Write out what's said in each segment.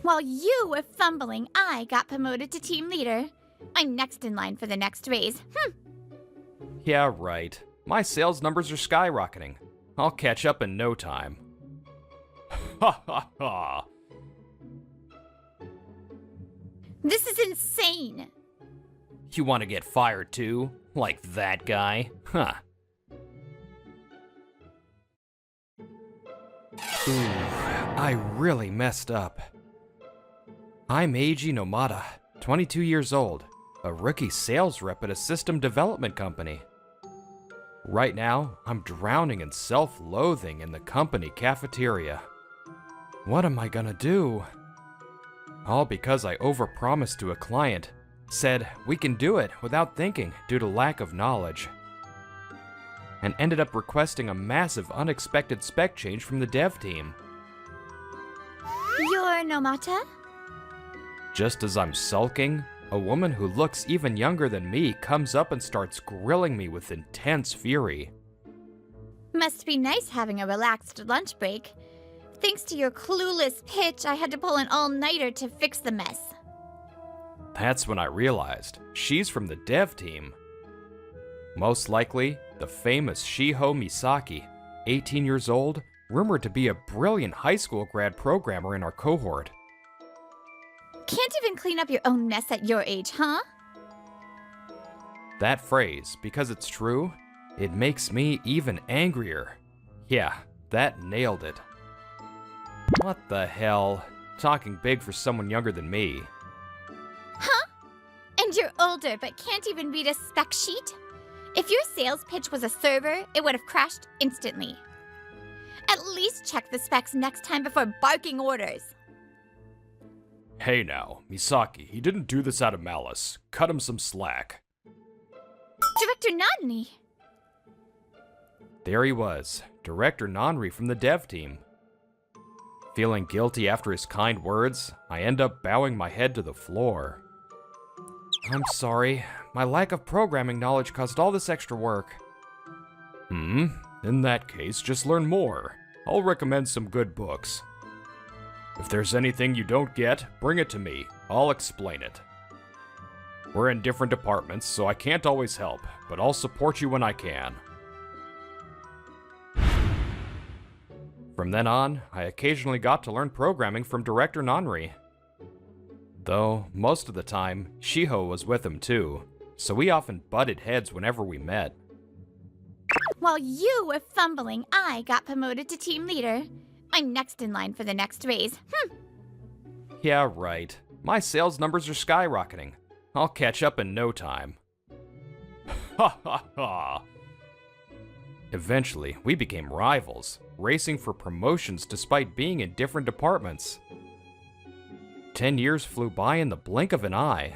While you were fumbling, I got promoted to team leader. I'm next in line for the next raise. Yeah, right. My sales numbers are skyrocketing. I'll catch up in no time. Ha ha ha! This is insane. You want to get fired too? Like that guy? Huh. Ooh, I really messed up. I'm Eiji Nomada, 22 years old, a rookie sales rep at a system development company. Right now, I'm drowning in self-loathing in the company cafeteria. What am I gonna do? All because I overpromised to a client, said we can do it without thinking due to lack of knowledge, and ended up requesting a massive unexpected spec change from the dev team. You're Nomata? Just as I'm sulking, a woman who looks even younger than me comes up and starts grilling me with intense fury. Must be nice having a relaxed lunch break. Thanks to your clueless pitch, I had to pull an all-nighter to fix the mess. That's when I realized she's from the dev team. Most likely, the famous Shiho Misaki, 18 years old, rumored to be a brilliant high school grad programmer in our cohort. Can't even clean up your own mess at your age, huh? That phrase, because it's true, it makes me even angrier. Yeah, that nailed it. What the hell? Talking big for someone younger than me. Huh? And you're older but can't even read a spec sheet? If your sales pitch was a server, it would have crashed instantly. At least check the specs next time before barking orders. Hey now, Misaki, he didn't do this out of malice. Cut him some slack. Director Nanri! There he was, Director Nanri from the dev team. Feeling guilty after his kind words, I end up bowing my head to the floor. I'm sorry, my lack of programming knowledge caused all this extra work. In that case, just learn more. I'll recommend some good books. If there's anything you don't get, bring it to me. I'll explain it. We're in different departments, so I can't always help, but I'll support you when I can. From then on, I occasionally got to learn programming from Director Nanri. Though, most of the time, Shiho was with him too, so we often butted heads whenever we met. While you were fumbling, I got promoted to team leader. I'm next in line for the next raise. Yeah, right. My sales numbers are skyrocketing. I'll catch up in no time. Ha ha ha! Eventually, we became rivals, racing for promotions despite being in different departments. 10 years flew by in the blink of an eye.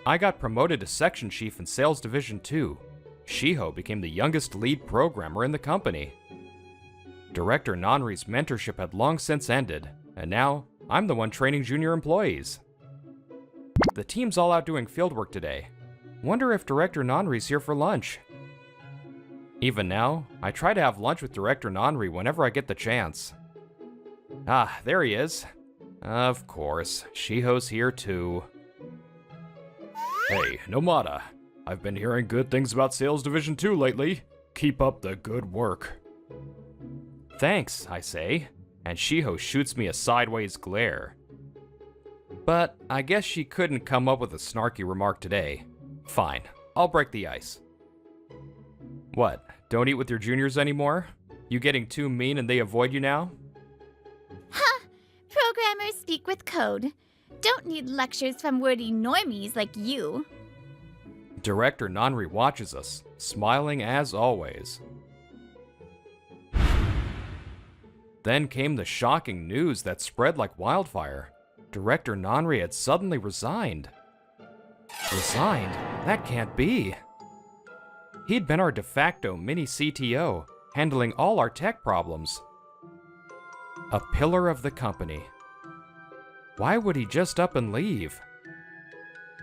I got promoted to section chief in Sales Division 2. Shiho became the youngest lead programmer in the company. Director Nanri's mentorship had long since ended, and now I'm the one training junior employees. The team's all out doing fieldwork today. Wonder if Director Nanri's here for lunch. Even now, I try to have lunch with Director Nanri whenever I get the chance. Ah, there he is. Of course, Shiho's here too. Hey, Nomada. I've been hearing good things about Sales Division 2 lately. Keep up the good work. Thanks, I say, and Shiho shoots me a sideways glare. But I guess she couldn't come up with a snarky remark today. Fine, I'll break the ice. What, don't eat with your juniors anymore? You getting too mean and they avoid you now? Ha! Programmers speak with code. Don't need lectures from wordy normies like you. Director Nanri watches us, smiling as always. Then came the shocking news that spread like wildfire. Director Nanri had suddenly resigned. Resigned? That can't be. He'd been our de facto mini CTO, handling all our tech problems. A pillar of the company. Why would he just up and leave?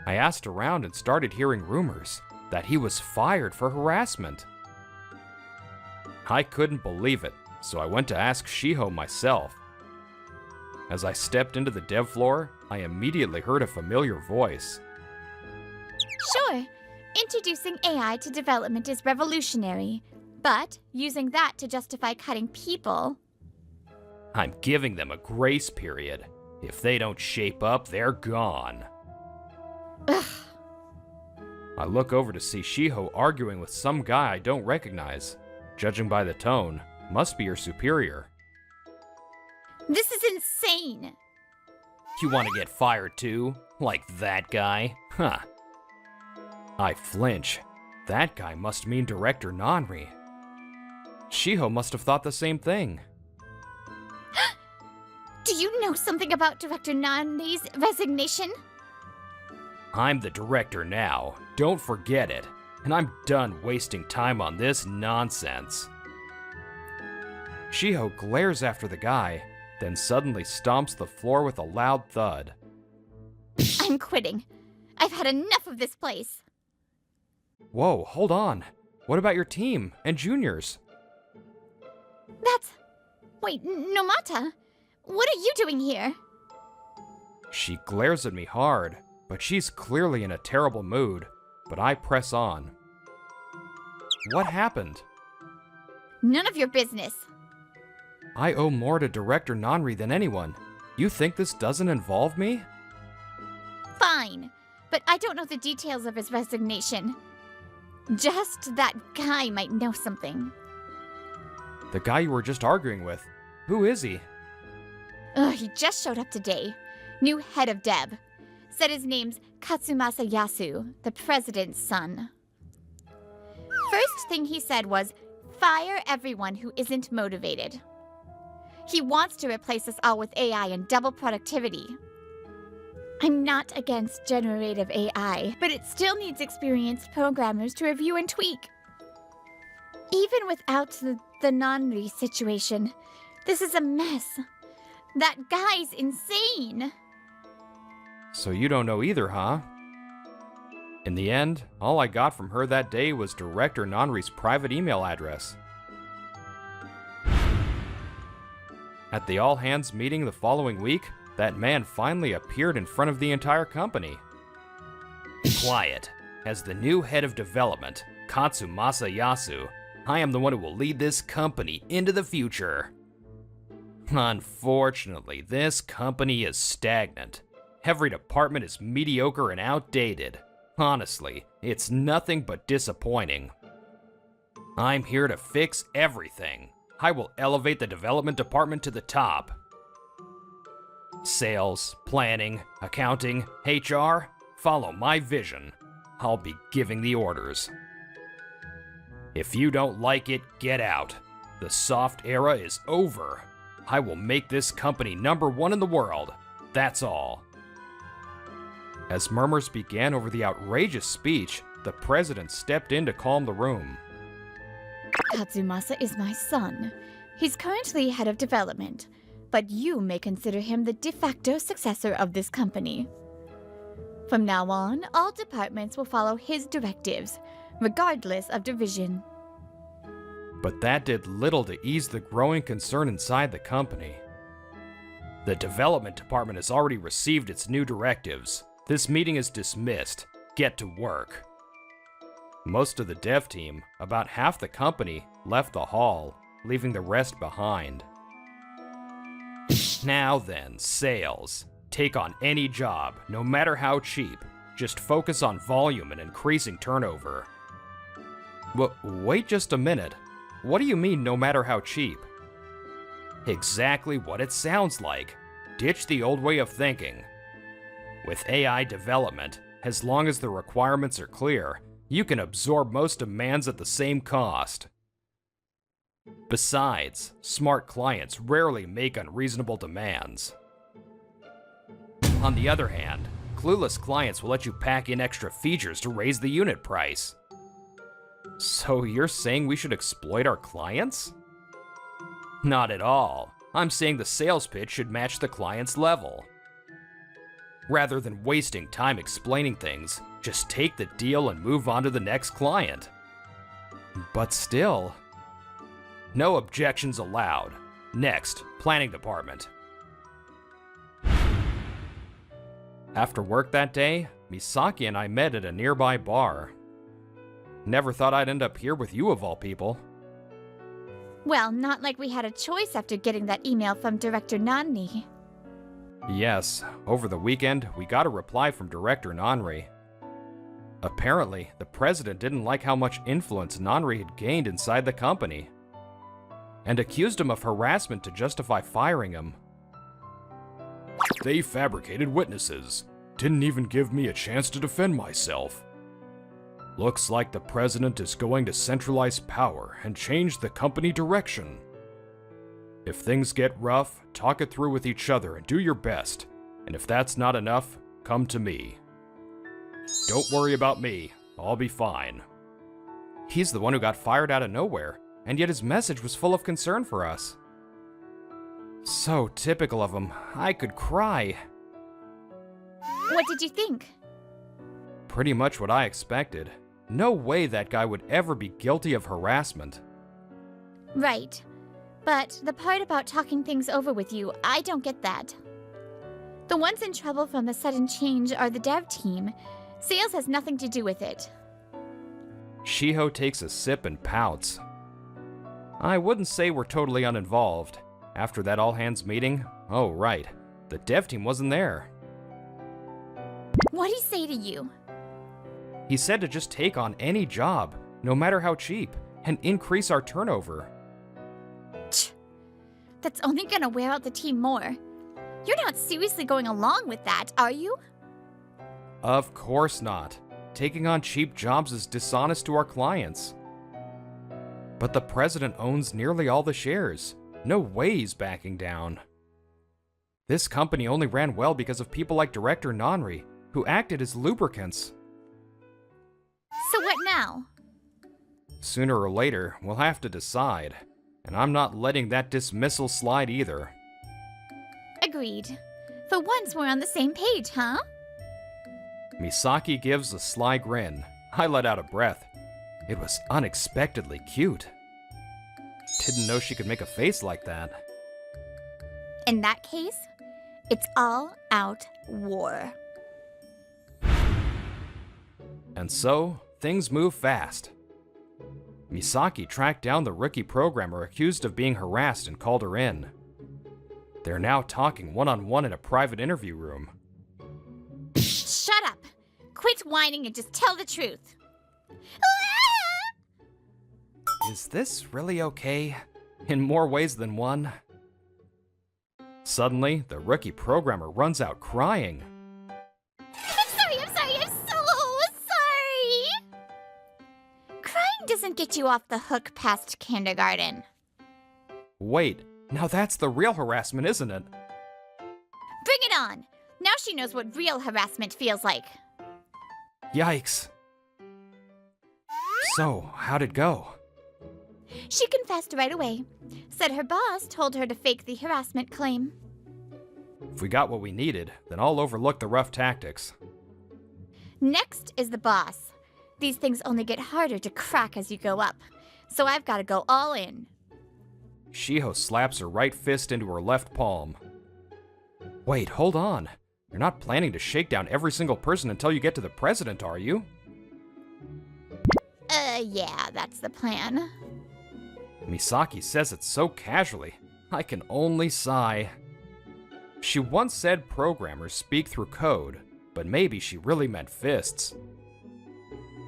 I asked around and started hearing rumors that he was fired for harassment. I couldn't believe it, so I went to ask Shiho myself. As I stepped into the dev floor, I immediately heard a familiar voice. Sure, introducing AI to development is revolutionary, but using that to justify cutting people... I'm giving them a grace period. If they don't shape up, they're gone. Ugh. I look over to see Shiho arguing with some guy I don't recognize. Judging by the tone, must be your superior. This is insane! You want to get fired too? Like that guy? Huh. I flinch. That guy must mean Director Nanri. Shiho must have thought the same thing. Do you know something about Director Nanri's resignation? I'm the director now, don't forget it, and I'm done wasting time on this nonsense. Shiho glares after the guy, then suddenly stomps the floor with a loud thud. I'm quitting. I've had enough of this place. Whoa, hold on. What about your team and juniors? Wait, Nomata, what are you doing here? She glares at me hard, but she's clearly in a terrible mood, but I press on. What happened? None of your business. I owe more to Director Nanri than anyone. You think this doesn't involve me? Fine, but I don't know the details of his resignation. Just that guy might know something. The guy you were just arguing with. Who is he? He just showed up today. New head of Deb. Said his name's Katsumasa Yasu, the president's son. First thing he said was, fire everyone who isn't motivated. He wants to replace us all with AI and double productivity. I'm not against generative AI, but it still needs experienced programmers to review and tweak. Even without the Nanri situation, this is a mess. That guy's insane. So you don't know either, huh? In the end, all I got from her that day was Director Nanri's private email address. At the all-hands meeting the following week, that man finally appeared in front of the entire company. Quiet. As the new head of development, Katsumasa Yasu, I am the one who will lead this company into the future. Unfortunately, this company is stagnant. Every department is mediocre and outdated. Honestly, it's nothing but disappointing. I'm here to fix everything. I will elevate the development department to the top. Sales, planning, accounting, HR, follow my vision. I'll be giving the orders. If you don't like it, get out. The soft era is over. I will make this company #1 in the world. That's all. As murmurs began over the outrageous speech, the president stepped in to calm the room. Katsumasa is my son. He's currently head of development, but you may consider him the de facto successor of this company. From now on, all departments will follow his directives, regardless of division. But that did little to ease the growing concern inside the company. The development department has already received its new directives. This meeting is dismissed. Get to work. Most of the dev team, about half the company, left the hall, leaving the rest behind. Now then, sales. Take on any job, no matter how cheap. Just focus on volume and increasing turnover. Wait just a minute. What do you mean, no matter how cheap? Exactly what it sounds like. Ditch the old way of thinking. With AI development, as long as the requirements are clear, you can absorb most demands at the same cost. Besides, smart clients rarely make unreasonable demands. On the other hand, clueless clients will let you pack in extra features to raise the unit price. So you're saying we should exploit our clients? Not at all. I'm saying the sales pitch should match the client's level. Rather than wasting time explaining things, just take the deal and move on to the next client. But still... No objections allowed. Next, planning department. After work that day, Misaki and I met at a nearby bar. Never thought I'd end up here with you of all people. Well, not like we had a choice after getting that email from Director Nani. Yes, over the weekend, we got a reply from Director Nanri. Apparently, the president didn't like how much influence Nanri had gained inside the company, and accused him of harassment to justify firing him. They fabricated witnesses. Didn't even give me a chance to defend myself. Looks like the president is going to centralize power and change the company direction. If things get rough, talk it through with each other and do your best. And if that's not enough, come to me. Don't worry about me. I'll be fine. He's the one who got fired out of nowhere, and yet his message was full of concern for us. So typical of him. I could cry. What did you think? Pretty much what I expected. No way that guy would ever be guilty of harassment. Right. But the part about talking things over with you, I don't get that. The ones in trouble from the sudden change are the dev team. Sales has nothing to do with it. Shiho takes a sip and pouts. I wouldn't say we're totally uninvolved. After that all-hands meeting, oh right, the dev team wasn't there. What'd he say to you? He said to just take on any job, no matter how cheap, and increase our turnover. That's only gonna wear out the team more. You're not seriously going along with that, are you? Of course not. Taking on cheap jobs is dishonest to our clients. But the president owns nearly all the shares. No way he's backing down. This company only ran well because of people like Director Nanri, who acted as lubricants. So what now? Sooner or later, we'll have to decide. And I'm not letting that dismissal slide either. Agreed. For once we're on the same page, huh? Misaki gives a sly grin. I let out a breath. It was unexpectedly cute. Didn't know she could make a face like that. In that case, it's all out war. And so, things move fast. Misaki tracked down the rookie programmer accused of being harassed and called her in. They're now talking one-on-one in a private interview room. Shut up! Quit whining and just tell the truth. Is this really okay? In more ways than one? Suddenly, the rookie programmer runs out crying. I'm so sorry! Crying doesn't get you off the hook past kindergarten. Wait, now that's the real harassment, isn't it? Bring it on! Now she knows what real harassment feels like. Yikes. So, how'd it go? She confessed right away. Said her boss told her to fake the harassment claim. If we got what we needed, then I'll overlook the rough tactics. Next is the boss. These things only get harder to crack as you go up, so I've got to go all in. Shiho slaps her right fist into her left palm. Wait, hold on. You're not planning to shake down every single person until you get to the president, are you? Yeah, that's the plan. Misaki says it so casually. I can only sigh. She once said programmers speak through code, but maybe she really meant fists.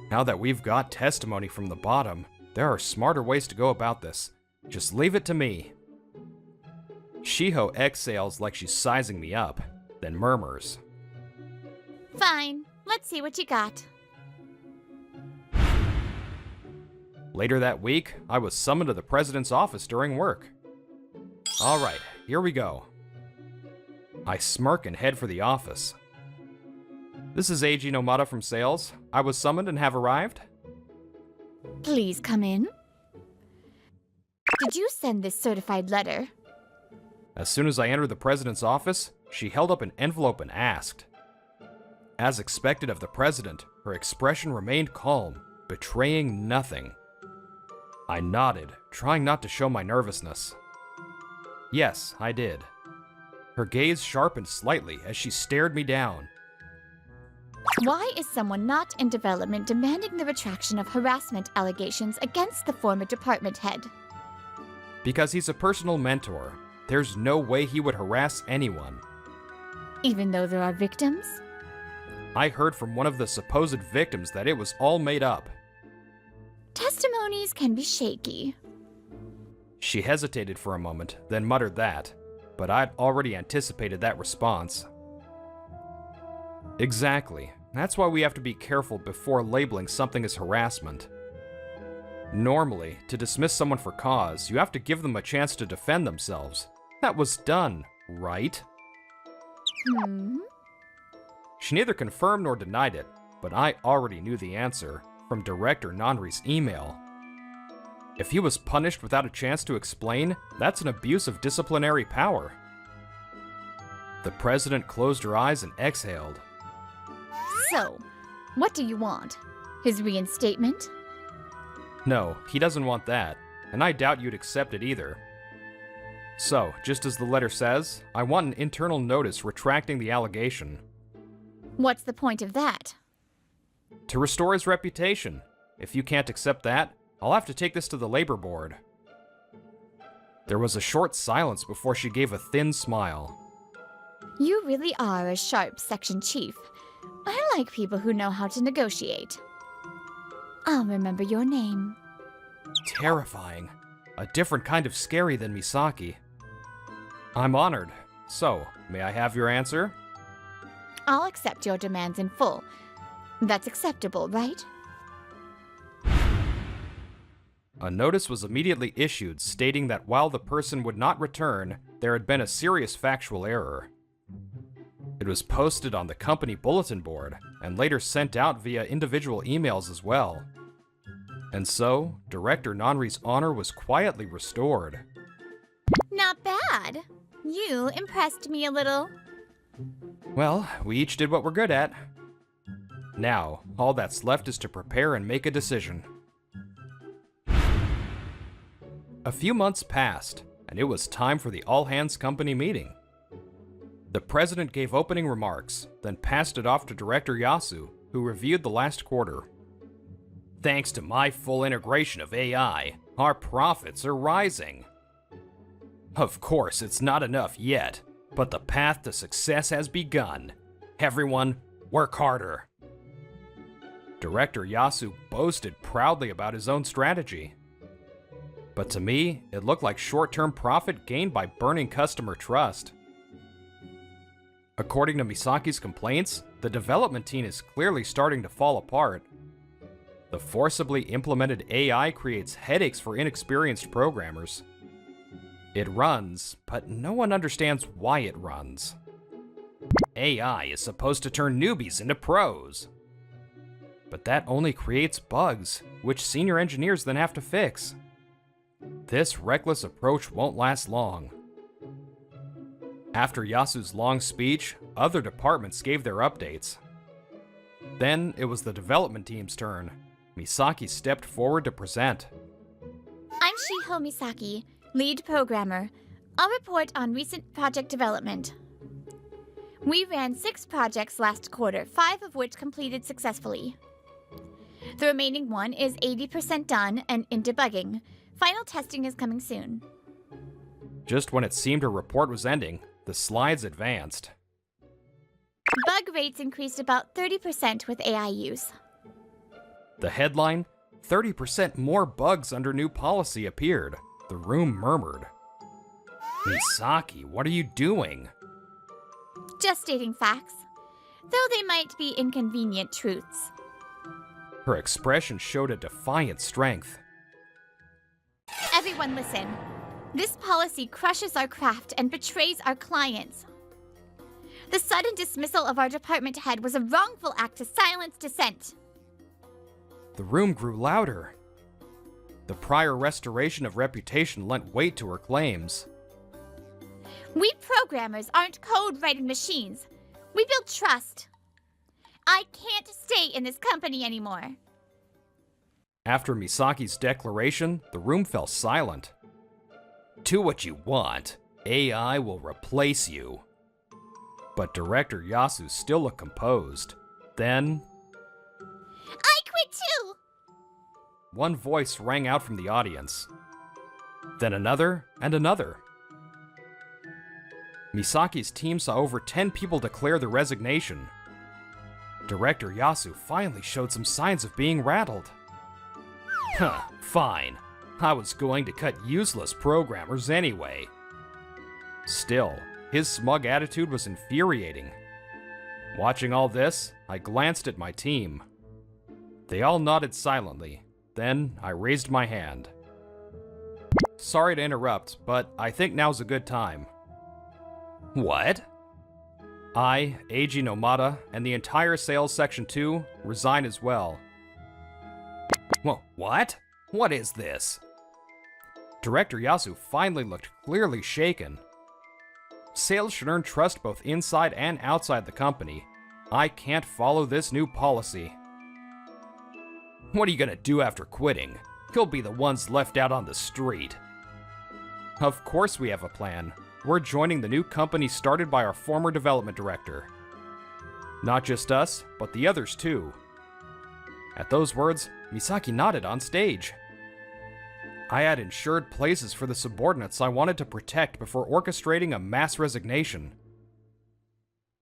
Now that we've got testimony from the bottom, there are smarter ways to go about this. Just leave it to me. Shiho exhales like she's sizing me up, then murmurs. Fine, let's see what you got. Later that week, I was summoned to the president's office during work. All right, here we go. I smirk and head for the office. This is Eiji Nomada from sales. I was summoned and have arrived. Please come in. Did you send this certified letter? As soon as I entered the president's office, she held up an envelope and asked. As expected of the president, her expression remained calm, betraying nothing. I nodded, trying not to show my nervousness. Yes, I did. Her gaze sharpened slightly as she stared me down, Why is someone not in development demanding the retraction of harassment allegations against the former department head? Because he's a personal mentor. There's no way he would harass anyone. Even though there are victims? I heard from one of the supposed victims that it was all made up. Testimonies can be shaky. She hesitated for a moment, then muttered that, but I'd already anticipated that response. Exactly. That's why we have to be careful before labeling something as harassment. Normally, to dismiss someone for cause, you have to give them a chance to defend themselves. That was done, right? She neither confirmed nor denied it, but I already knew the answer from Director Nanri's email. If he was punished without a chance to explain, that's an abuse of disciplinary power. The president closed her eyes and exhaled. So, what do you want? His reinstatement? No, he doesn't want that, and I doubt you'd accept it either. So, just as the letter says, I want an internal notice retracting the allegation. What's the point of that? To restore his reputation. If you can't accept that, I'll have to take this to the labor board. There was a short silence before she gave a thin smile. You really are a sharp section chief. I like people who know how to negotiate. I'll remember your name. Terrifying. A different kind of scary than Misaki. I'm honored. So, may I have your answer? I'll accept your demands in full. That's acceptable, right? A notice was immediately issued stating that while the person would not return, there had been a serious factual error. It was posted on the company bulletin board and later sent out via individual emails as well. And so, Director Nanri's honor was quietly restored. Not bad. You impressed me a little. Well, we each did what we're good at. Now, all that's left is to prepare and make a decision. A few months passed, and it was time for the all-hands company meeting. The president gave opening remarks, then passed it off to Director Yasu, who reviewed the last quarter. Thanks to my full integration of AI, our profits are rising. Of course, it's not enough yet, but the path to success has begun. Everyone, work harder. Director Yasu boasted proudly about his own strategy. But to me, it looked like short-term profit gained by burning customer trust. According to Misaki's complaints, the development team is clearly starting to fall apart. The forcibly implemented AI creates headaches for inexperienced programmers. It runs, but no one understands why it runs. AI is supposed to turn newbies into pros. But that only creates bugs, which senior engineers then have to fix. This reckless approach won't last long. After Yasu's long speech, other departments gave their updates. Then it was the development team's turn. Misaki stepped forward to present. I'm Shiho Misaki, lead programmer. I'll report on recent project development. We ran 6 projects last quarter, 5 of which completed successfully. The remaining one is 80% done and in debugging. Final testing is coming soon. Just when it seemed her report was ending, the slides advanced. Bug rates increased about 30% with AI use. The headline, 30% more bugs under new policy appeared. The room murmured. Misaki, what are you doing? Just stating facts, though they might be inconvenient truths. Her expression showed a defiant strength. Everyone listen. This policy crushes our craft and betrays our clients. The sudden dismissal of our department head was a wrongful act to silence dissent. The room grew louder. The prior restoration of reputation lent weight to her claims. We programmers aren't code-writing machines. We build trust. I can't stay in this company anymore. After Misaki's declaration, the room fell silent. Do what you want. AI will replace you. But Director Yasu still looked composed. then, I quit too! one voice rang out from the audience. Then another and another. Misaki's team saw over 10 people declare their resignation. Director Yasu finally showed some signs of being rattled. Huh, fine. I was going to cut useless programmers anyway. Still, his smug attitude was infuriating. Watching all this, I glanced at my team. They all nodded silently. Then I raised my hand. Sorry to interrupt, but I think now's a good time. What? I, Eiji Nomada, and the entire Sales Section 2 resign as well. What? What is this? Director Yasu finally looked clearly shaken. Sales should earn trust both inside and outside the company. I can't follow this new policy. What are you gonna do after quitting? You'll be the ones left out on the street. Of course we have a plan. We're joining the new company started by our former development director. Not just us, but the others too. At those words, Misaki nodded on stage. I had ensured places for the subordinates I wanted to protect before orchestrating a mass resignation.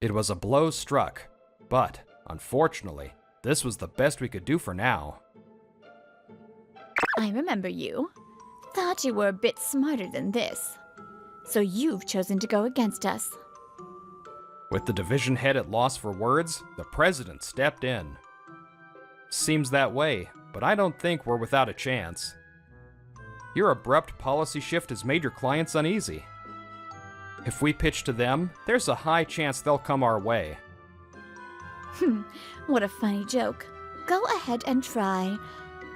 It was a blow struck, but, unfortunately, this was the best we could do for now. I remember you. Thought you were a bit smarter than this. So you've chosen to go against us. With the division head at loss for words, the president stepped in. Seems that way, but I don't think we're without a chance. Your abrupt policy shift has made your clients uneasy. If we pitch to them, there's a high chance they'll come our way. What a funny joke. Go ahead and try.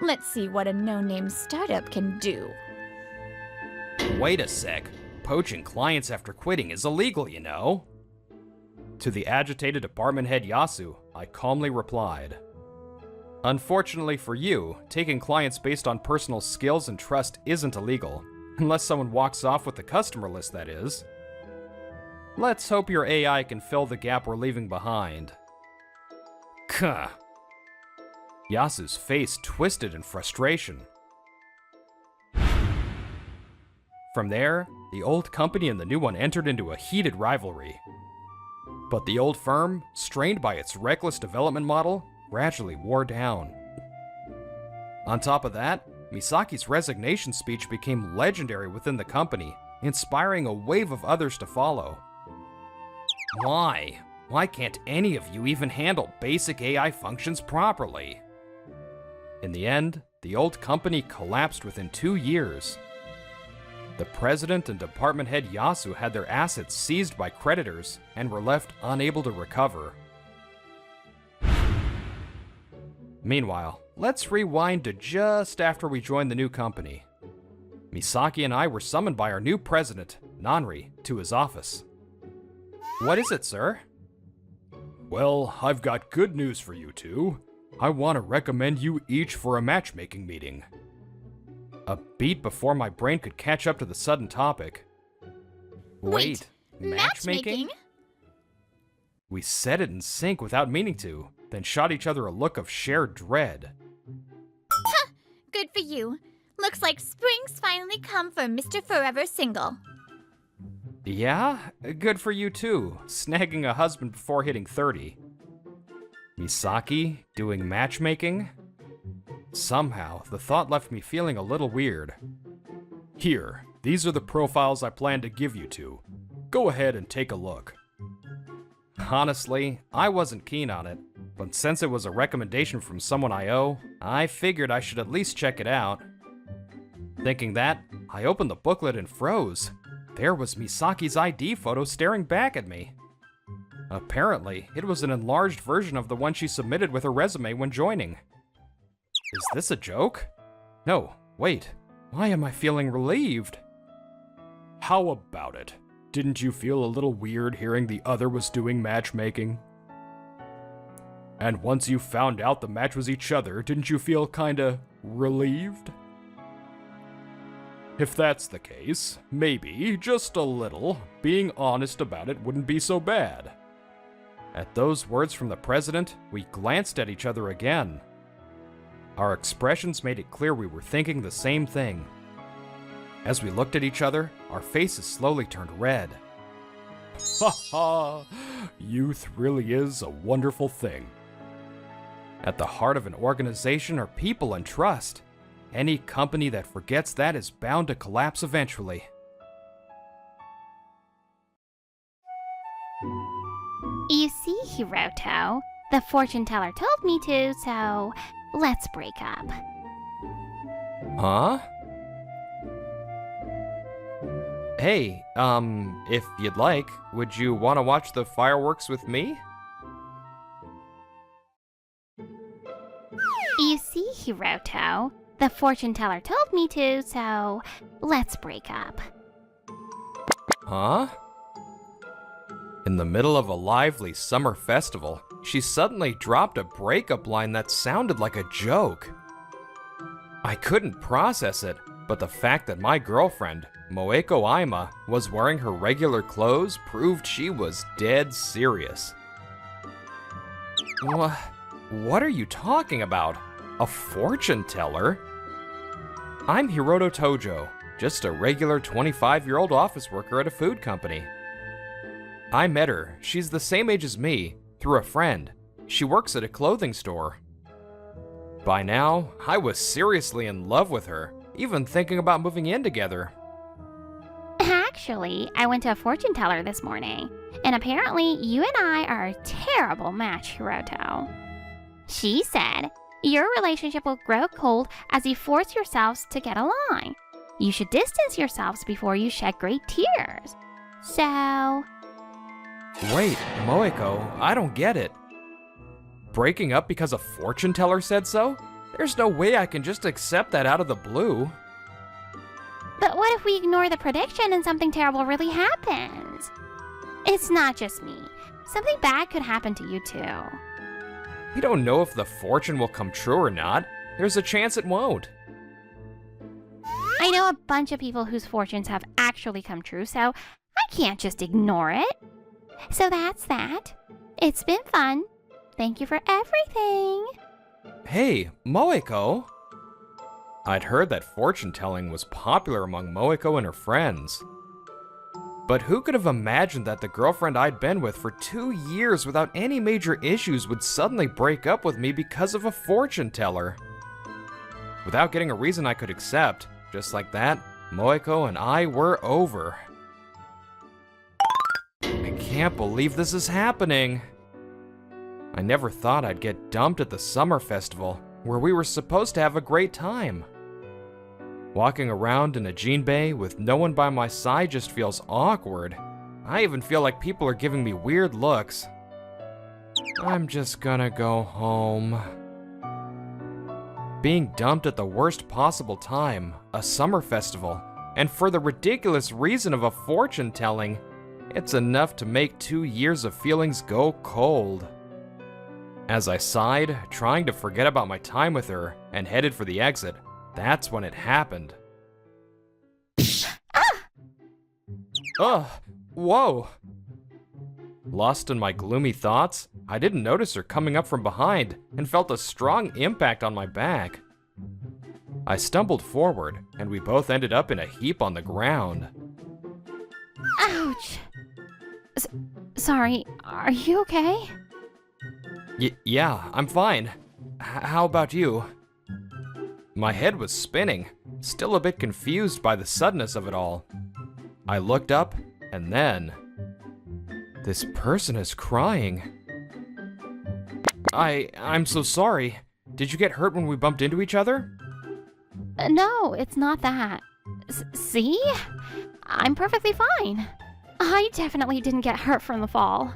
Let's see what a no-name startup can do. Wait a sec. Poaching clients after quitting is illegal, you know. To the agitated department head Yasu, I calmly replied. Unfortunately for you, taking clients based on personal skills and trust isn't illegal, unless someone walks off with the customer list, that is. Let's hope your AI can fill the gap we're leaving behind. Kuh. Yasu's face twisted in frustration. From there, the old company and the new one entered into a heated rivalry. But the old firm, strained by its reckless development model, gradually wore down. On top of that, Misaki's resignation speech became legendary within the company, inspiring a wave of others to follow. Why? Why can't any of you even handle basic AI functions properly? In the end, the old company collapsed within 2 years. The president and department head Yasu had their assets seized by creditors and were left unable to recover. Meanwhile, let's rewind to just after we joined the new company. Misaki and I were summoned by our new president, Nanri, to his office. What is it, sir? Well, I've got good news for you two. I want to recommend you each for a matchmaking meeting. A beat before my brain could catch up to the sudden topic. Wait, matchmaking? We said it in sync without meaning to, then shot each other a look of shared dread. Good for you. Looks like spring's finally come for Mr. Forever Single. Yeah, good for you too, snagging a husband before hitting 30. Misaki doing matchmaking? Somehow, the thought left me feeling a little weird. Here, these are the profiles I plan to give you two. Go ahead and take a look. Honestly, I wasn't keen on it, but since it was a recommendation from someone I owe, I figured I should at least check it out. Thinking that, I opened the booklet and froze. There was Misaki's ID photo staring back at me. Apparently, it was an enlarged version of the one she submitted with her resume when joining. Is this a joke? No, wait. Why am I feeling relieved? How about it? Didn't you feel a little weird hearing the other was doing matchmaking? And once you found out the match was each other, didn't you feel kinda relieved? If that's the case, maybe, just a little, being honest about it wouldn't be so bad. At those words from the president, we glanced at each other again. Our expressions made it clear we were thinking the same thing. As we looked at each other, our faces slowly turned red. Ha ha! Youth really is a wonderful thing. At the heart of an organization are people and trust. Any company that forgets that is bound to collapse eventually. You see, Hiroto, the fortune teller told me to, so let's break up. Huh? Hey, if you'd like, would you want to watch the fireworks with me? You see, Hiroto, the fortune teller told me to, so let's break up. Huh? In the middle of a lively summer festival, she suddenly dropped a breakup line that sounded like a joke. I couldn't process it, but the fact that my girlfriend, Moeko Aima, was wearing her regular clothes proved she was dead serious. What are you talking about? A fortune teller? I'm Hiroto Tojo, just a regular 25-year-old office worker at a food company. I met her. She's the same age as me, through a friend. She works at a clothing store. By now, I was seriously in love with her, even thinking about moving in together. Actually, I went to a fortune teller this morning, and apparently you and I are a terrible match, Hiroto. She said, your relationship will grow cold as you force yourselves to get along. You should distance yourselves before you shed great tears. So... Wait, Moeko, I don't get it. Breaking up because a fortune teller said so? There's no way I can just accept that out of the blue. But what if we ignore the prediction and something terrible really happens? It's not just me. Something bad could happen to you too. We don't know if the fortune will come true or not. There's a chance it won't. I know a bunch of people whose fortunes have actually come true, so I can't just ignore it. So that's that. It's been fun. Thank you for everything. Hey, Moeko! I'd heard that fortune-telling was popular among Moeko and her friends. But who could have imagined that the girlfriend I'd been with for 2 years without any major issues would suddenly break up with me because of a fortune-teller? Without getting a reason I could accept, just like that, Moeko and I were over. I can't believe this is happening. I never thought I'd get dumped at the summer festival, where we were supposed to have a great time. Walking around in a jinbei with no one by my side just feels awkward. I even feel like people are giving me weird looks. I'm just gonna go home. Being dumped at the worst possible time, a summer festival, and for the ridiculous reason of a fortune telling, it's enough to make 2 years of feelings go cold. As I sighed, trying to forget about my time with her, and headed for the exit, that's when it happened. Ugh, whoa! Lost in my gloomy thoughts, I didn't notice her coming up from behind and felt a strong impact on my back. I stumbled forward, and we both ended up in a heap on the ground. Ouch! Sorry, are you okay? Yeah, I'm fine. How about you? My head was spinning, still a bit confused by the suddenness of it all. I looked up, and then... this person is crying. I'm so sorry. Did you get hurt when we bumped into each other? No, it's not that. See? I'm perfectly fine. I definitely didn't get hurt from the fall.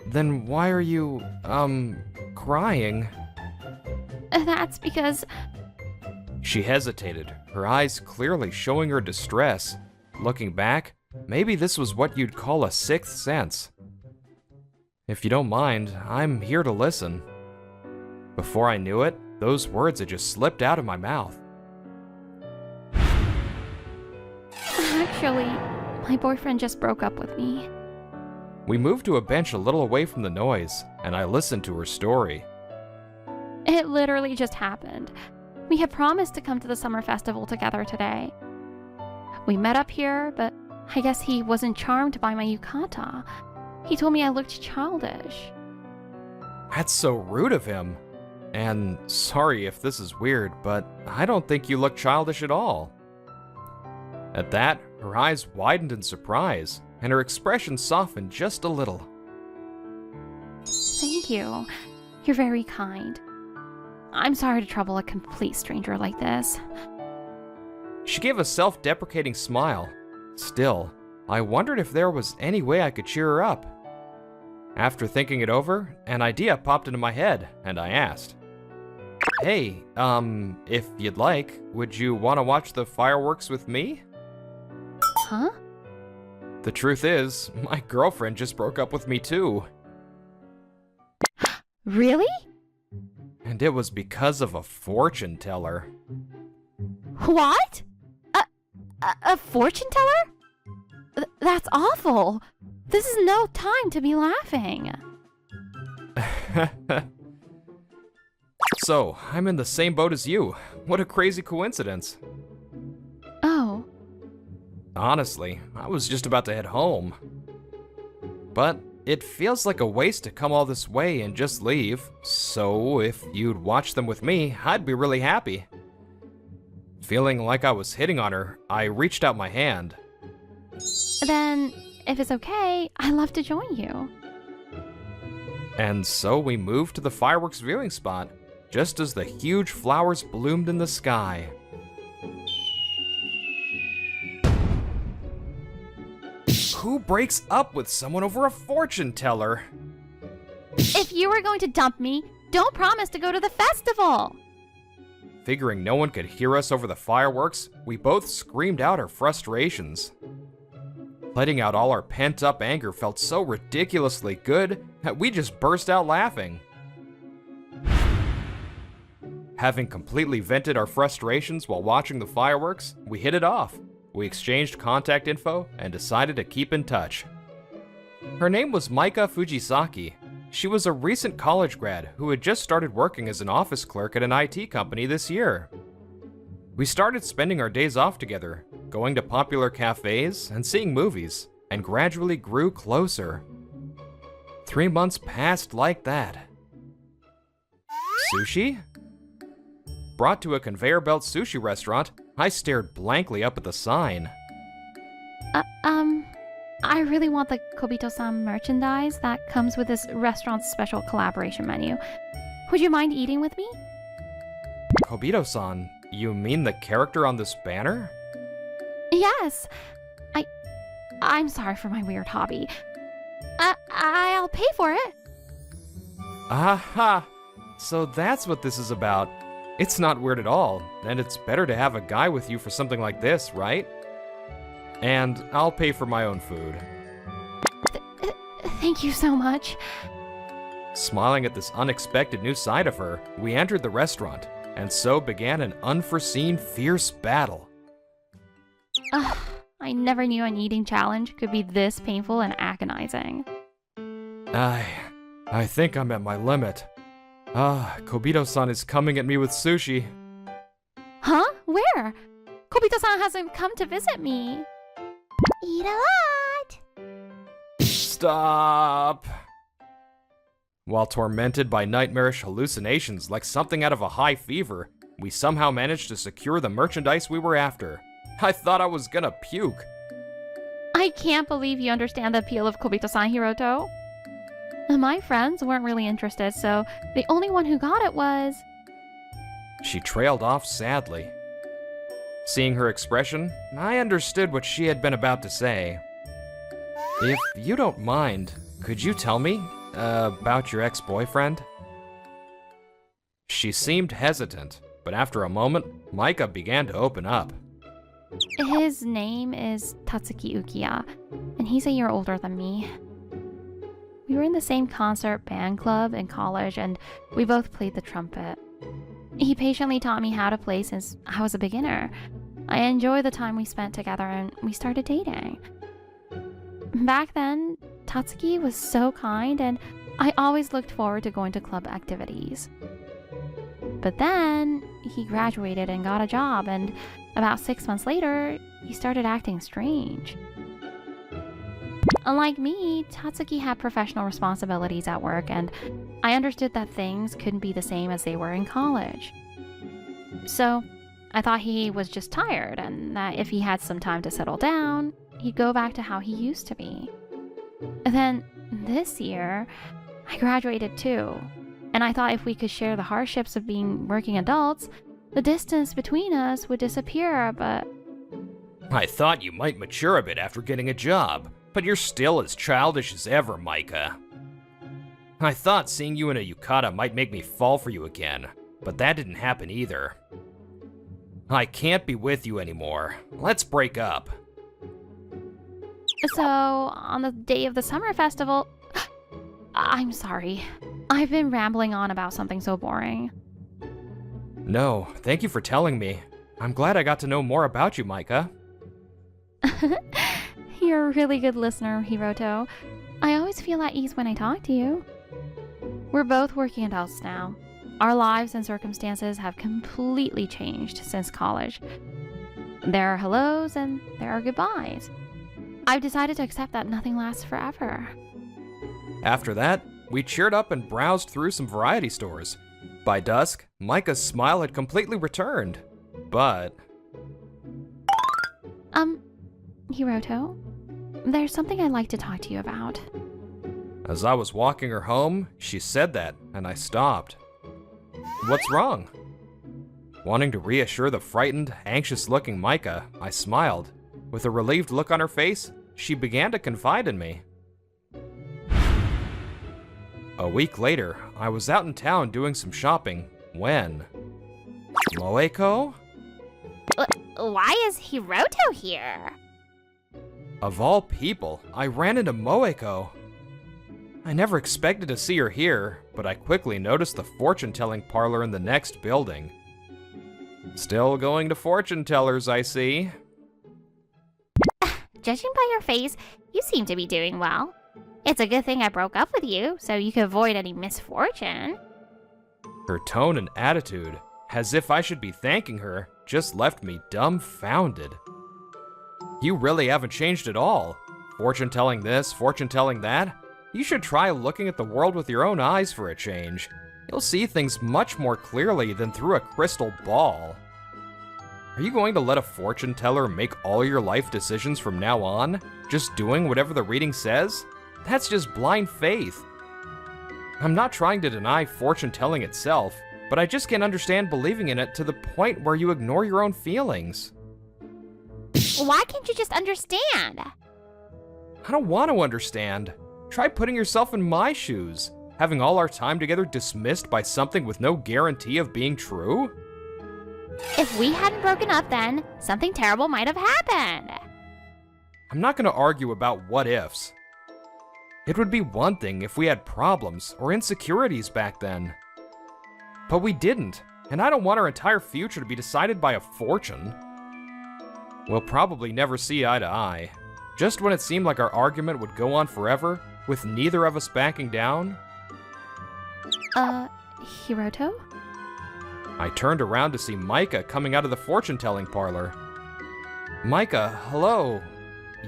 Then why are you, crying? That's because... She hesitated, her eyes clearly showing her distress. Looking back, maybe this was what you'd call a sixth sense. If you don't mind, I'm here to listen. Before I knew it, those words had just slipped out of my mouth. Actually, my boyfriend just broke up with me. We moved to a bench a little away from the noise, and I listened to her story. It literally just happened. We had promised to come to the summer festival together today. We met up here, but I guess he wasn't charmed by my yukata. He told me I looked childish. That's so rude of him. And sorry if this is weird, but I don't think you look childish at all. At that, her eyes widened in surprise, and her expression softened just a little. Thank you. You're very kind. I'm sorry to trouble a complete stranger like this. She gave a self-deprecating smile. Still, I wondered if there was any way I could cheer her up. After thinking it over, an idea popped into my head, and I asked, "Hey, if you'd like, would you want to watch the fireworks with me?" Huh? The truth is, my girlfriend just broke up with me too. Really? And it was because of a fortune teller. What? A fortune teller? That's awful. This is no time to be laughing. So, I'm in the same boat as you. What a crazy coincidence. Oh. Honestly, I was just about to head home. But it feels like a waste to come all this way and just leave, so if you'd watch them with me, I'd be really happy. Feeling like I was hitting on her, I reached out my hand. Then, if it's okay, I'd love to join you. And so we moved to the fireworks viewing spot, just as the huge flowers bloomed in the sky. Who breaks up with someone over a fortune teller? If you were going to dump me, don't promise to go to the festival. Figuring no one could hear us over the fireworks, we both screamed out our frustrations. Letting out all our pent-up anger felt so ridiculously good that we just burst out laughing. Having completely vented our frustrations while watching the fireworks, we hit it off. We exchanged contact info and decided to keep in touch. Her name was Maika Fujisaki. She was a recent college grad who had just started working as an office clerk at an IT company this year. We started spending our days off together, going to popular cafes and seeing movies, and gradually grew closer. 3 months passed like that. Sushi? Brought to a conveyor belt sushi restaurant, I stared blankly up at the sign. I really want the Kobito-san merchandise that comes with this restaurant's special collaboration menu. Would you mind eating with me? Kobito-san? You mean the character on this banner? Yes. I'm sorry for my weird hobby. I'll pay for it. Aha! So that's what this is about. It's not weird at all, and it's better to have a guy with you for something like this, right? And I'll pay for my own food. Thank you so much. Smiling at this unexpected new side of her, we entered the restaurant, and so began an unforeseen fierce battle. I never knew an eating challenge could be this painful and agonizing. I think I'm at my limit. Kobito-san is coming at me with sushi. Huh? Where? Kobito-san hasn't come to visit me. Eat a lot! Stop! While tormented by nightmarish hallucinations like something out of a high fever, we somehow managed to secure the merchandise we were after. I thought I was gonna puke. I can't believe you understand the appeal of Kobito-san, Hiroto. My friends weren't really interested, so the only one who got it was... She trailed off sadly. Seeing her expression, I understood what she had been about to say. If you don't mind, could you tell me about your ex-boyfriend? She seemed hesitant, but after a moment, Maika began to open up. His name is Tatsuki Ukiya, and he's a year older than me. We were in the same concert band club in college, and we both played the trumpet. He patiently taught me how to play since I was a beginner. I enjoyed the time we spent together, and we started dating. Back then, Tatsuki was so kind and I always looked forward to going to club activities. But then he graduated and got a job, and about 6 months later, he started acting strange. Unlike me, Tatsuki had professional responsibilities at work, and I understood that things couldn't be the same as they were in college. So I thought he was just tired, and that if he had some time to settle down, he'd go back to how he used to be. And then this year, I graduated too, and I thought if we could share the hardships of being working adults, the distance between us would disappear, but... I thought you might mature a bit after getting a job, but you're still as childish as ever, Micah. I thought seeing you in a yukata might make me fall for you again, but that didn't happen either. I can't be with you anymore. Let's break up. So, on the day of the summer festival... I'm sorry. I've been rambling on about something so boring. No, thank you for telling me. I'm glad I got to know more about you, Micah. You're a really good listener, Hiroto. I always feel at ease when I talk to you. We're both working adults now. Our lives and circumstances have completely changed since college. There are hellos and there are goodbyes. I've decided to accept that nothing lasts forever. After that, we cheered up and browsed through some variety stores. By dusk, Micah's smile had completely returned. But... Hiroto, there's something I'd like to talk to you about. As I was walking her home, she said that, and I stopped. What's wrong? Wanting to reassure the frightened, anxious-looking Micah, I smiled. With a relieved look on her face, she began to confide in me. A week later, I was out in town doing some shopping when... Moeko? Why is Hiroto here? Of all people, I ran into Moeko. I never expected to see her here, but I quickly noticed the fortune-telling parlor in the next building. Still going to fortune tellers, I see. Judging by your face, you seem to be doing well. It's a good thing I broke up with you, so you could avoid any misfortune. Her tone and attitude, as if I should be thanking her, just left me dumbfounded. You really haven't changed at all. Fortune-telling this, fortune-telling that. You should try looking at the world with your own eyes for a change. You'll see things much more clearly than through a crystal ball. Are you going to let a fortune teller make all your life decisions from now on? Just doing whatever the reading says? That's just blind faith. I'm not trying to deny fortune telling itself, but I just can't understand believing in it to the point where you ignore your own feelings. Why can't you just understand? I don't want to understand. Try putting yourself in my shoes. Having all our time together dismissed by something with no guarantee of being true? If we hadn't broken up then, something terrible might have happened. I'm not going to argue about what ifs. It would be one thing if we had problems or insecurities back then. But we didn't, and I don't want our entire future to be decided by a fortune. We'll probably never see eye to eye. Just when it seemed like our argument would go on forever, with neither of us backing down. Hiroto? I turned around to see Micah coming out of the fortune-telling parlor. Micah, hello.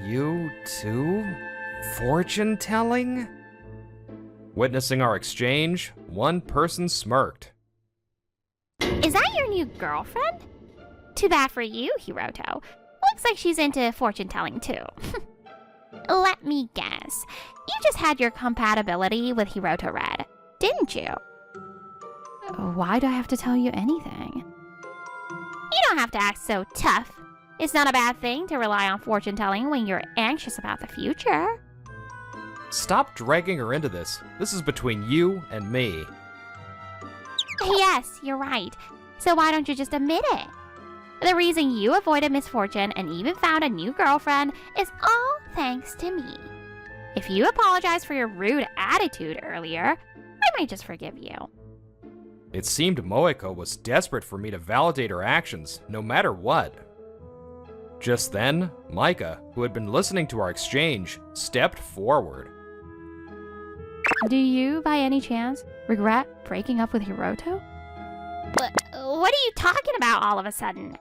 You too? Fortune-telling? Witnessing our exchange, one person smirked. Is that your new girlfriend? Too bad for you, Hiroto. Looks like she's into fortune-telling too. Let me guess. You just had your compatibility with Hiroto read, didn't you? Why do I have to tell you anything? You don't have to act so tough. It's not a bad thing to rely on fortune-telling when you're anxious about the future. Stop dragging her into this. This is between you and me. Yes, you're right. So why don't you just admit it? The reason you avoided misfortune and even found a new girlfriend is all thanks to me. If you apologize for your rude attitude earlier, I might just forgive you. It seemed Moeko was desperate for me to validate her actions, no matter what. Just then, Micah, who had been listening to our exchange, stepped forward. Do you, by any chance, regret breaking up with Hiroto? What are you talking about all of a sudden?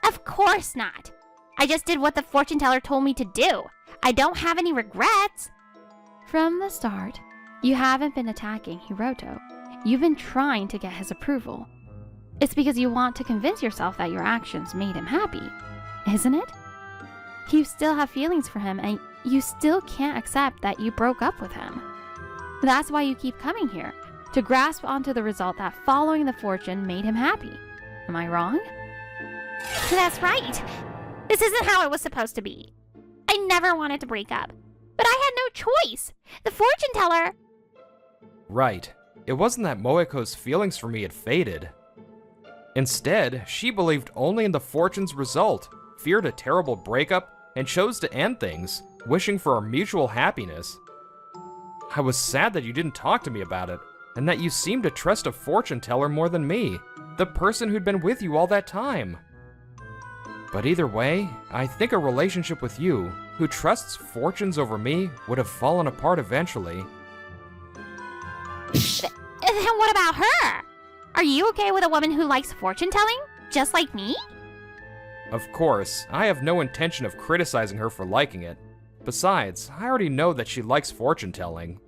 Of course not. I just did what the fortune teller told me to do. I don't have any regrets. From the start, you haven't been attacking Hiroto. You've been trying to get his approval. It's because you want to convince yourself that your actions made him happy, isn't it? You still have feelings for him, and you still can't accept that you broke up with him. That's why you keep coming here, to grasp onto the result that following the fortune made him happy. Am I wrong? That's right. This isn't how it was supposed to be. I never wanted to break up, but I had no choice. The fortune teller... Right. It wasn't that Moeko's feelings for me had faded. Instead, she believed only in the fortune's result, feared a terrible breakup, and chose to end things, wishing for our mutual happiness. I was sad that you didn't talk to me about it, and that you seemed to trust a fortune teller more than me, the person who'd been with you all that time. But either way, I think a relationship with you, who trusts fortunes over me, would have fallen apart eventually. Then what about her? Are you okay with a woman who likes fortune telling, just like me? Of course, I have no intention of criticizing her for liking it. Besides, I already know that she likes fortune telling.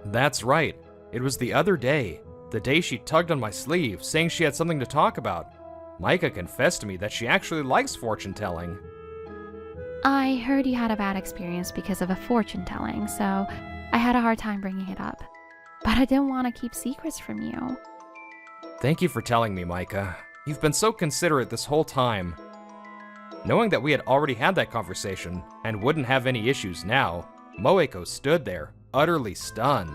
That's right. It was the other day, the day she tugged on my sleeve, saying she had something to talk about. Micah confessed to me that she actually likes fortune telling. I heard you had a bad experience because of a fortune telling, so I had a hard time bringing it up. But I didn't want to keep secrets from you. Thank you for telling me, Micah. You've been so considerate this whole time. Knowing that we had already had that conversation and wouldn't have any issues now, Moeko stood there, utterly stunned.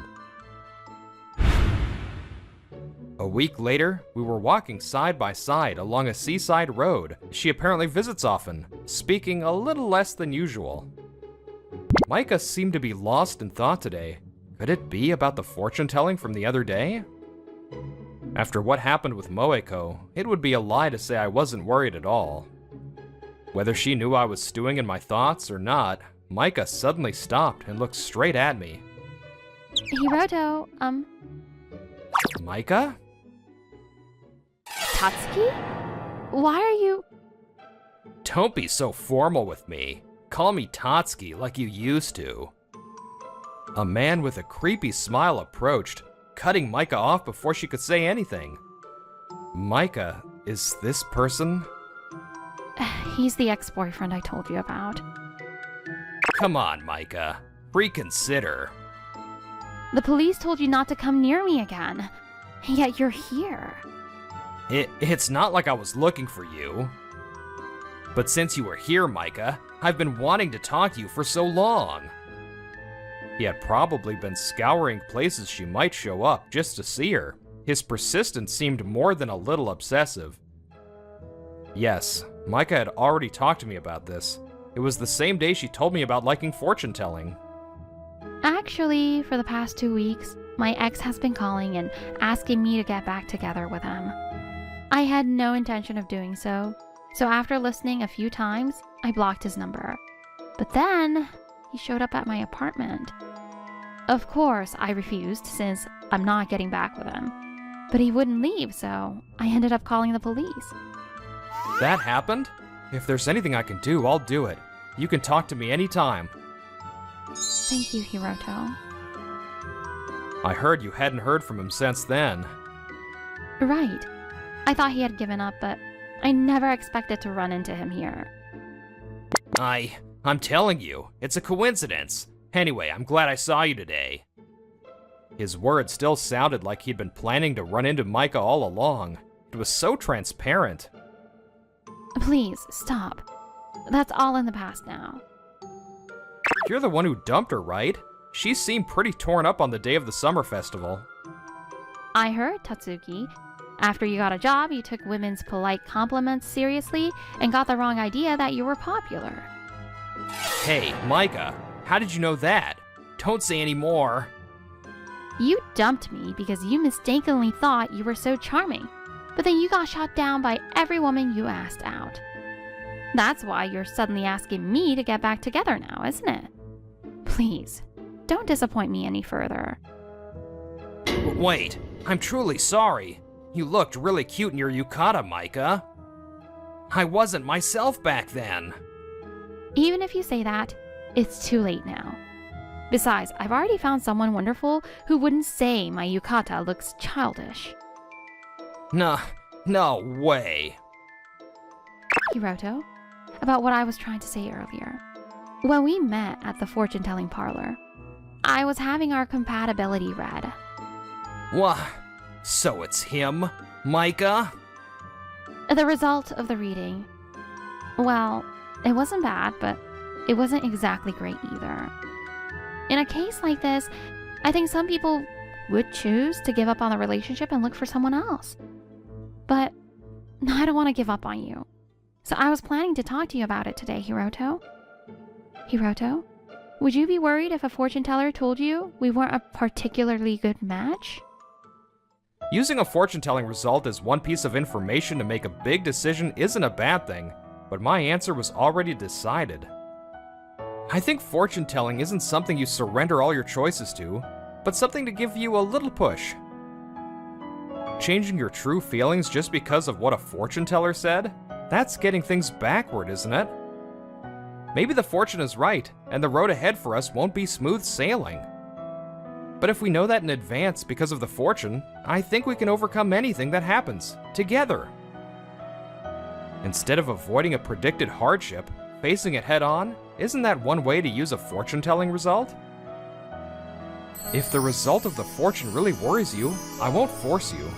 A week later, we were walking side by side along a seaside road she apparently visits often, speaking a little less than usual. Micah seemed to be lost in thought today. Could it be about the fortune-telling from the other day? After what happened with Moeko, it would be a lie to say I wasn't worried at all. Whether she knew I was stewing in my thoughts or not, Micah suddenly stopped and looked straight at me. Hiroto, Micah? Tatsuki? Why are you... Don't be so formal with me. Call me Tatsuki like you used to. A man with a creepy smile approached, cutting Micah off before she could say anything. Micah, is this person? He's the ex-boyfriend I told you about. Come on, Micah. Reconsider. The police told you not to come near me again. Yet you're here. It's not like I was looking for you. But since you were here, Micah, I've been wanting to talk to you for so long. He had probably been scouring places she might show up just to see her. His persistence seemed more than a little obsessive. Yes, Micah had already talked to me about this. It was the same day she told me about liking fortune-telling. Actually, for the past 2 weeks, my ex has been calling and asking me to get back together with him. I had no intention of doing so, so after listening a few times, I blocked his number. But then, he showed up at my apartment. Of course, I refused since I'm not getting back with him. But he wouldn't leave, so I ended up calling the police. That happened? If there's anything I can do, I'll do it. You can talk to me anytime. Thank you, Hiroto. I heard you hadn't heard from him since then. Right. I thought he had given up, but I never expected to run into him here. I'm telling you, it's a coincidence. Anyway, I'm glad I saw you today. His words still sounded like he'd been planning to run into Micah all along. It was so transparent. Please, stop. That's all in the past now. You're the one who dumped her, right? She seemed pretty torn up on the day of the summer festival. I heard, Tatsuki. After you got a job, you took women's polite compliments seriously and got the wrong idea that you were popular. Hey, Micah, how did you know that? Don't say any more. You dumped me because you mistakenly thought you were so charming, but then you got shot down by every woman you asked out. That's why you're suddenly asking me to get back together now, isn't it? Please, don't disappoint me any further. Wait, I'm truly sorry. You looked really cute in your yukata, Micah. I wasn't myself back then. Even if you say that, it's too late now. Besides, I've already found someone wonderful who wouldn't say my yukata looks childish. No way. Hiroto, about what I was trying to say earlier. When we met at the fortune-telling parlor, I was having our compatibility read. What? So it's him, Micah? The result of the reading, well, it wasn't bad, but it wasn't exactly great either. In a case like this, I think some people would choose to give up on the relationship and look for someone else. But I don't want to give up on you. So I was planning to talk to you about it today, Hiroto. Hiroto, would you be worried if a fortune teller told you we weren't a particularly good match? Using a fortune-telling result as one piece of information to make a big decision isn't a bad thing, but my answer was already decided. I think fortune-telling isn't something you surrender all your choices to, but something to give you a little push. Changing your true feelings just because of what a fortune teller said? That's getting things backward, isn't it? Maybe the fortune is right, and the road ahead for us won't be smooth sailing. But if we know that in advance because of the fortune, I think we can overcome anything that happens, together. Instead of avoiding a predicted hardship, facing it head on, isn't that one way to use a fortune-telling result? If the result of the fortune really worries you, I won't force you.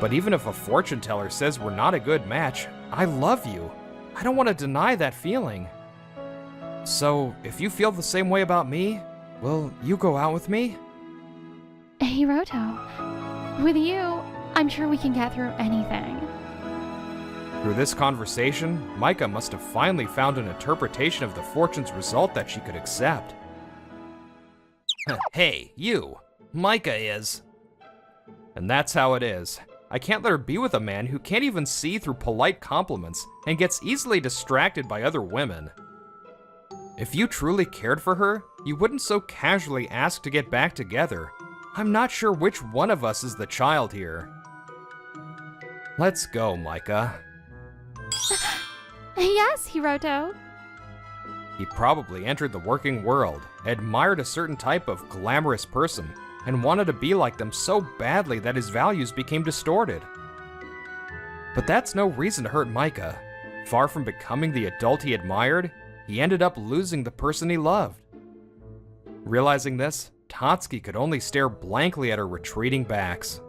But even if a fortune teller says we're not a good match, I love you. I don't want to deny that feeling. So, if you feel the same way about me, will you go out with me? Hiroto, with you, I'm sure we can get through anything. Through this conversation, Micah must have finally found an interpretation of the fortune's result that she could accept. Hey, you! Micah is... And that's how it is. I can't let her be with a man who can't even see through polite compliments and gets easily distracted by other women. If you truly cared for her, you wouldn't so casually ask to get back together. I'm not sure which one of us is the child here. Let's go, Micah. Yes, Hiroto. He probably entered the working world, admired a certain type of glamorous person, and wanted to be like them so badly that his values became distorted. But that's no reason to hurt Micah. Far from becoming the adult he admired, he ended up losing the person he loved. Realizing this, Tatsuki could only stare blankly at her retreating backs.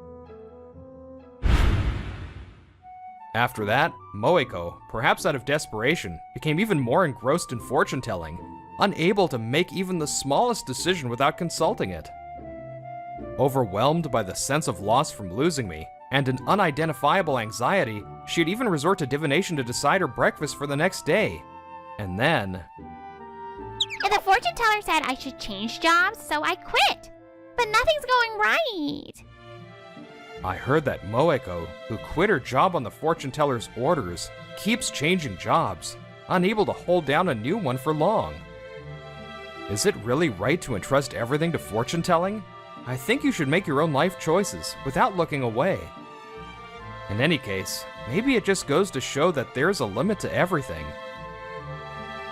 After that, Moeko, perhaps out of desperation, became even more engrossed in fortune-telling, unable to make even the smallest decision without consulting it. Overwhelmed by the sense of loss from losing me, and an unidentifiable anxiety, she'd even resort to divination to decide her breakfast for the next day. And then... And the fortune teller said I should change jobs, so I quit. But nothing's going right. I heard that Moeko, who quit her job on the fortune teller's orders, keeps changing jobs, unable to hold down a new one for long. Is it really right to entrust everything to fortune telling? I think you should make your own life choices without looking away. In any case, maybe it just goes to show that there's a limit to everything.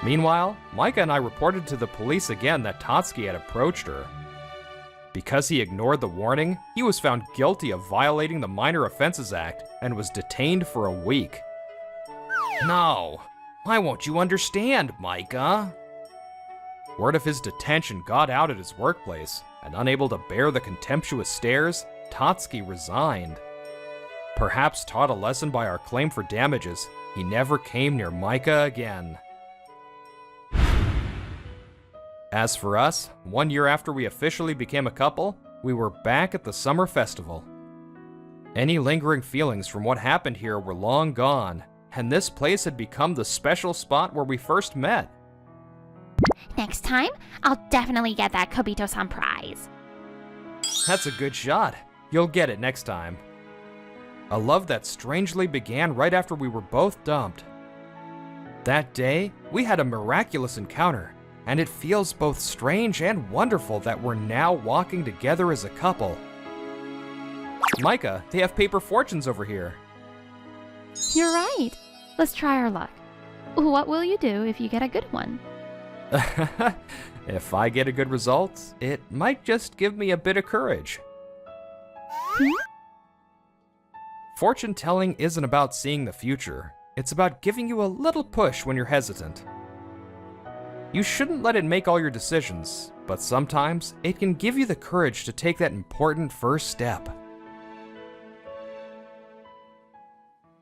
Meanwhile, Micah and I reported to the police again that Tatsuki had approached her. Because he ignored the warning, he was found guilty of violating the Minor Offenses Act and was detained for a week. No, why won't you understand, Micah? Word of his detention got out at his workplace, and unable to bear the contemptuous stares, Tatsuki resigned. Perhaps taught a lesson by our claim for damages, he never came near Micah again. As for us, 1 year after we officially became a couple, we were back at the summer festival. Any lingering feelings from what happened here were long gone, and this place had become the special spot where we first met. Next time, I'll definitely get that Kobito-san prize. That's a good shot. You'll get it next time. A love that strangely began right after we were both dumped. That day, we had a miraculous encounter, and it feels both strange and wonderful that we're now walking together as a couple. Micah, they have paper fortunes over here. You're right. Let's try our luck. What will you do if you get a good one? If I get a good result, it might just give me a bit of courage. Fortune telling isn't about seeing the future. It's about giving you a little push when you're hesitant. You shouldn't let it make all your decisions, but sometimes it can give you the courage to take that important first step.